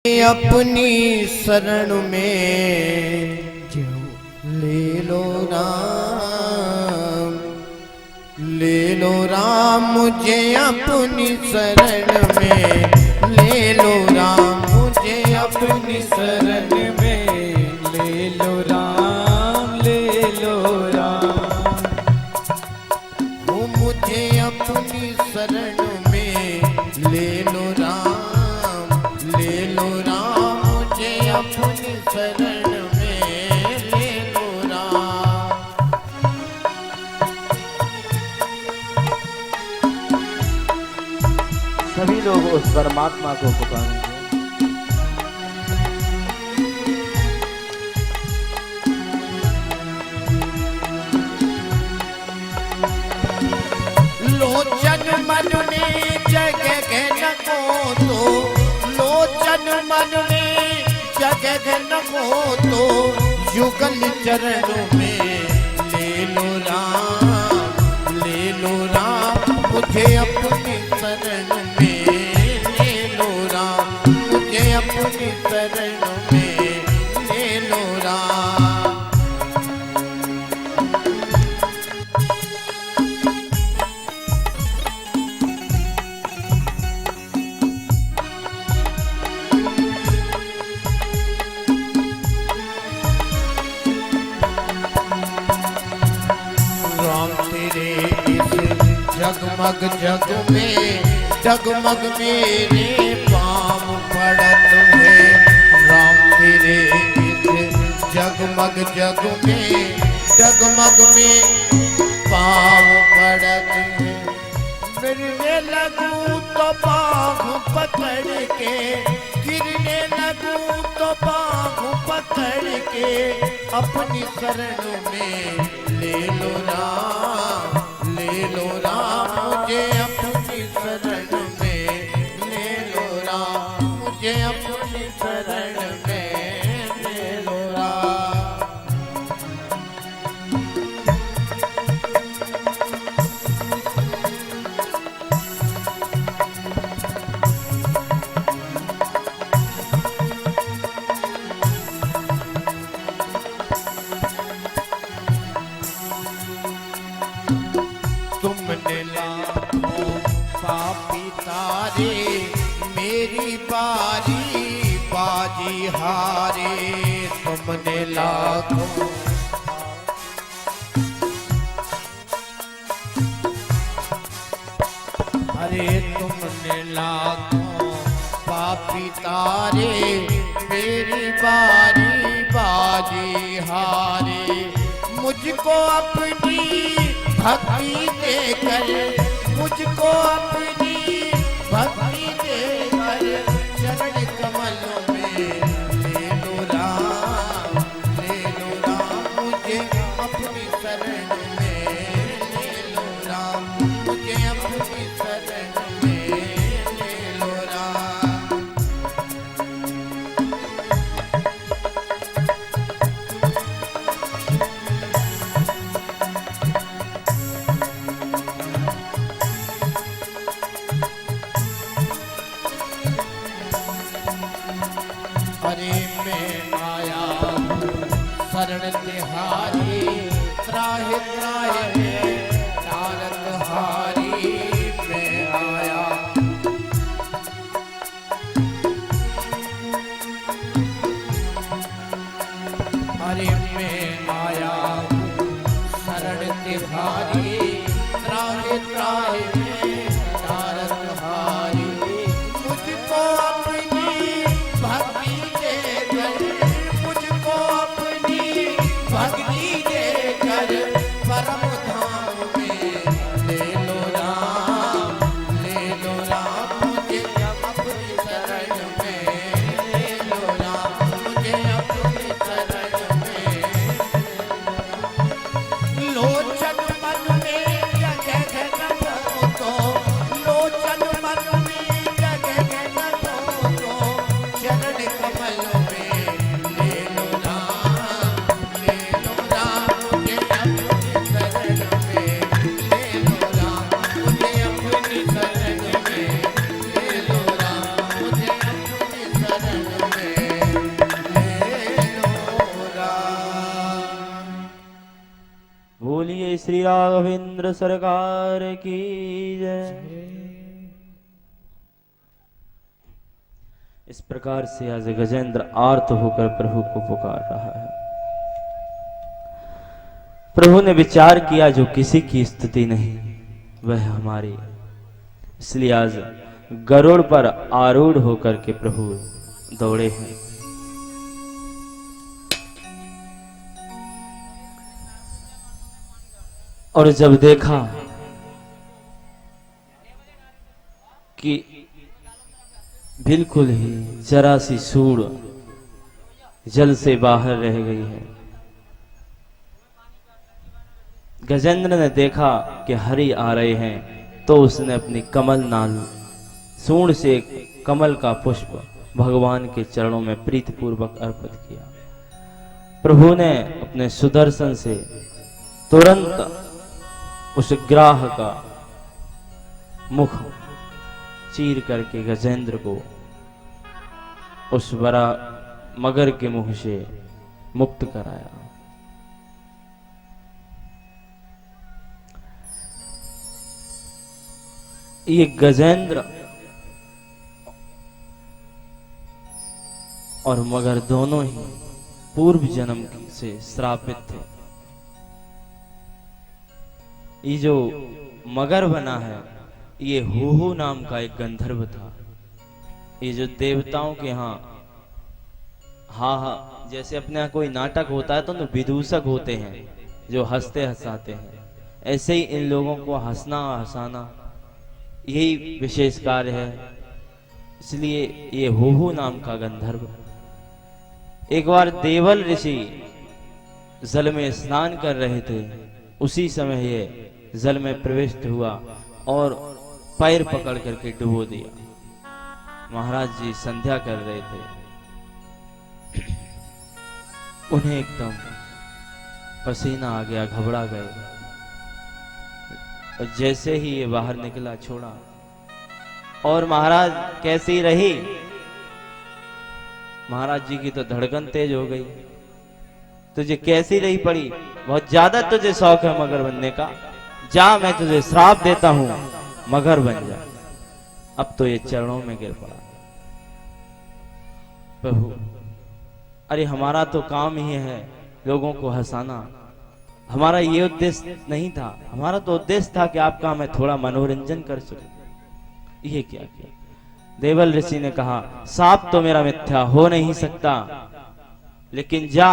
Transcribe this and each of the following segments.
अपनी शरण में ले लो राम, ले लो राम मुझे अपनी शरण में, ले लो राम मुझे अपनी शरण में, ले लो राम, ले लो राम, वो मुझे अपनी शरण में ले लो राम, ले लो राम मुझे अपनी शरण में, ले लो राम। सभी लोग उस परमात्मा को पुकारेंगे। लोचन मन में जगह न को तो, लोचन मन में जगह न को तो, युगल चरणों में ले लो राम, ले लो राम मुझे अपनी शरण में, ले लो राम मुझे अपनी शरण में, ले लो राम। जगमग जग में जगमग मेरे पाँव पड़त है, राम तेरे इस जगमग जग में जगमग में पाँव पड़त है। गिरने लगूं तो पाँव पकड़ के, गिरने लगूं तो पाँव पकड़ के, अपनी शरण में ले लो राम, ले लो राम मुझे अपनी शरण में, ले लो राम मुझे अपनी शरण में, ले लो राम। तुमने लाखों पापी तारे, मेरी बारी बाजी हारे, तुमने लाखों अरे तुमने लाखों पापी तारे, मेरी बारी बाजी हारे, मुझको अपनी भक्ति देकर, मुझको अपनी भक्ति देकर, चरण कमलों में ले लो राम, ले लो राम मुझे अपनी शरण में, ले लो राम मुझे अपनी शरण में, ले लो राम। अरे मैं आया शरण तिहारी, त्राहि त्राहि तारक हारी, मैं आया अरे मैं आया शरण तिहारी, त्राहि त्राहि तारक हारी, मुझको अपनी भक्ति देकर, मुझको अपनी भक्ति देकर, परम धाम में ले लो राम, ले लो राम मुझे अपनी शरण में, ले लो राम मुझे अपनी शरण में। लोचन मन में जगह न को तो, लोचन मन में जगह न को तो, चरण कमलों में ले लो राम, ले लो राम मुझे अपनी शरण में, ले लो राम मुझे अपनी शरण में, ले लो राम मुझे अपनी शरण श्री राघवेंद्र सरकार की जय। इस प्रकार से आज गजेंद्र आर्त होकर प्रभु को पुकार रहा है। प्रभु ने विचार किया जो किसी की स्तुति नहीं वह हमारी, इसलिए आज गरुड़ पर आरूढ़ होकर के प्रभु दौड़े हैं। और जब देखा कि बिल्कुल ही जरा सी सूड़ जल से बाहर रह गई है, गजेंद्र ने देखा कि हरि आ रहे हैं, तो उसने अपनी कमल नाल सूंड से कमल का पुष्प भगवान के चरणों में प्रीतिपूर्वक अर्पित किया। प्रभु ने अपने सुदर्शन से तुरंत उस ग्राह का मुख चीर करके गजेंद्र को उस बड़ा मगर के मुंह से मुक्त कराया। ये गजेंद्र और मगर दोनों ही पूर्व जन्म से श्रापित थे। ये जो मगर बना है ये हुहु नाम का एक गंधर्व था। ये जो देवताओं के यहाँ हा जैसे अपने यहाँ कोई नाटक होता है तो न विदूषक होते हैं जो हंसते हंसाते हैं, ऐसे ही इन लोगों को हंसना हंसाना यही विशेष कार्य है। इसलिए ये हुहु नाम का गंधर्व एक बार देवल ऋषि जल में स्नान कर रहे थे, उसी समय ये जल में प्रविष्ट हुआ और पैर पकड़ करके डुबो दिया। महाराज जी संध्या कर रहे थे, उन्हें एकदम पसीना आ गया, घबरा गए। और जैसे ही ये बाहर निकला छोड़ा, और महाराज कैसी रही, महाराज जी की तो धड़कन तेज हो गई। तुझे कैसी रही पड़ी, बहुत ज्यादा तुझे शौक है मगर बनने का, जा मैं तुझे श्राप देता हूं, मगर बन जा। अब तो ये चरणों में गिर पड़ा। प्रभु अरे हमारा तो काम ही है लोगों को हंसाना, हमारा ये उद्देश्य नहीं था। हमारा तो उद्देश्य था कि आपका मैं थोड़ा मनोरंजन कर सकूं। ये क्या किया? देवल ऋषि ने कहा साप तो मेरा मिथ्या हो नहीं सकता, लेकिन जा,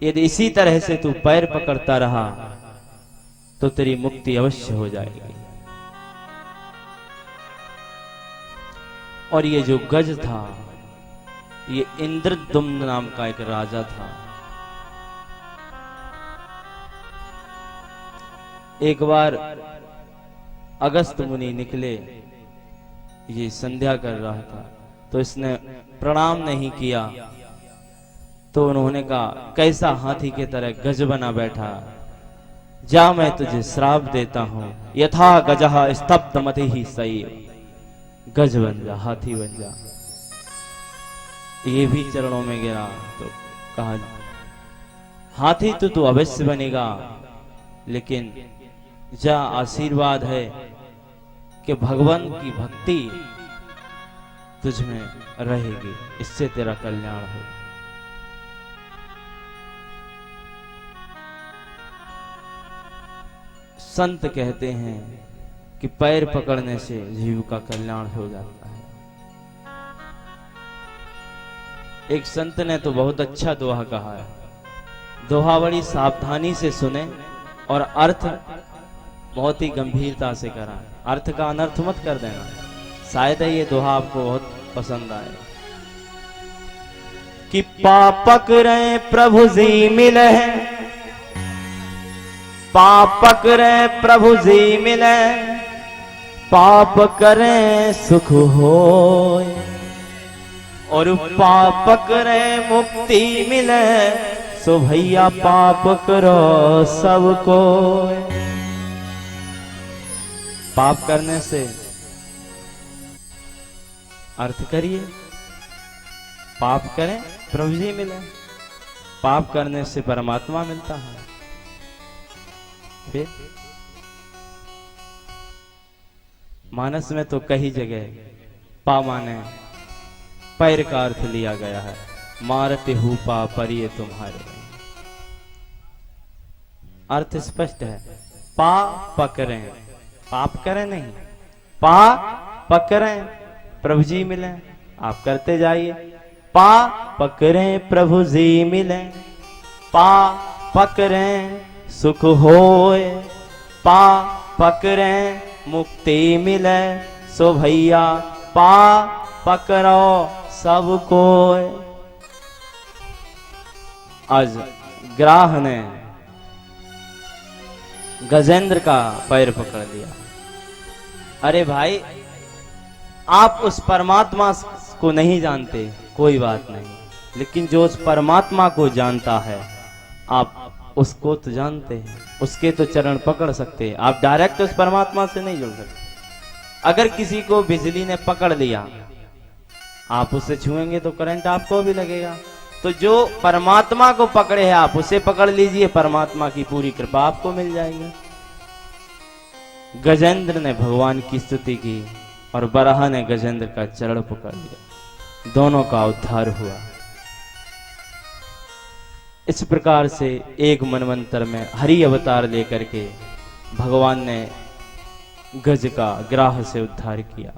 यदि इसी तरह से तू पैर पकड़ता रहा तो तेरी मुक्ति अवश्य हो जाएगी। और ये जो गज था ये इंद्रदुम्न नाम का एक राजा था। एक बार अगस्त मुनि निकले, ये संध्या कर रहा था, तो इसने प्रणाम नहीं किया, तो उन्होंने कहा कैसा हाथी के तरह गज बना बैठा, जा मैं तुझे श्राप देता हूं, यथा गजहा स्तब्ध मति ही सही, गज बन जा, हाथी बन जा। ये भी चरणों में गिरा तो कहा हाथी तो अवश्य बनेगा, लेकिन जा आशीर्वाद है कि भगवान की भक्ति तुझ में रहेगी, इससे तेरा कल्याण हो। संत कहते हैं कि पैर पकड़ने से जीव का कल्याण हो जाता है। एक संत ने तो बहुत अच्छा दोहा कहा है, दोहा बड़ी सावधानी से सुने और अर्थ बहुत ही गंभीरता से करा, अर्थ का अनर्थ मत कर देना, शायद ये दोहा आपको बहुत पसंद आए। कि पापक रे प्रभु जी मिले, पापक रे प्रभु जी मिले, पाप करें सुख होय, और पाप करे मुक्ति मिले, सो भैया पाप करो सबको। पाप करने से अर्थ करिए, पाप करें प्रभु जी मिले, पाप करने से परमात्मा मिलता है। फिर मानस में तो कई जगह पा माने पैर का अर्थ लिया गया है। मारते हु पा परिये तुम्हारे, अर्थ स्पष्ट है। पा पकड़े, पाप करें नहीं, पा पकड़ें प्रभु जी मिले, आप करते जाइए। पा पकड़ें प्रभु जी मिले, पा पकड़ें सुख होए, पा पकड़ें मुक्ति मिले, सो भैया पा पकड़ो सबको। आज ग्राह ने गजेंद्र का पैर पकड़ लिया। अरे भाई, आप उस परमात्मा को नहीं जानते, कोई बात नहीं, लेकिन जो उस परमात्मा को जानता है, आप उसको तो जानते हैं, उसके तो चरण पकड़ सकते हैं। आप डायरेक्ट उस परमात्मा से नहीं जुड़ सकते। अगर किसी को बिजली ने पकड़ लिया, आप उसे छुएंगे तो करंट आपको भी लगेगा। तो जो परमात्मा को पकड़े हैं, आप उसे पकड़ लीजिए, परमात्मा की पूरी कृपा आपको मिल जाएगी। गजेंद्र ने भगवान की स्तुति की और बराह ने गजेंद्र का चरण पकड़ लिया, दोनों का उद्धार हुआ। इस प्रकार से एक मनवंतर में हरि अवतार लेकर के भगवान ने गज का ग्राह से उद्धार किया।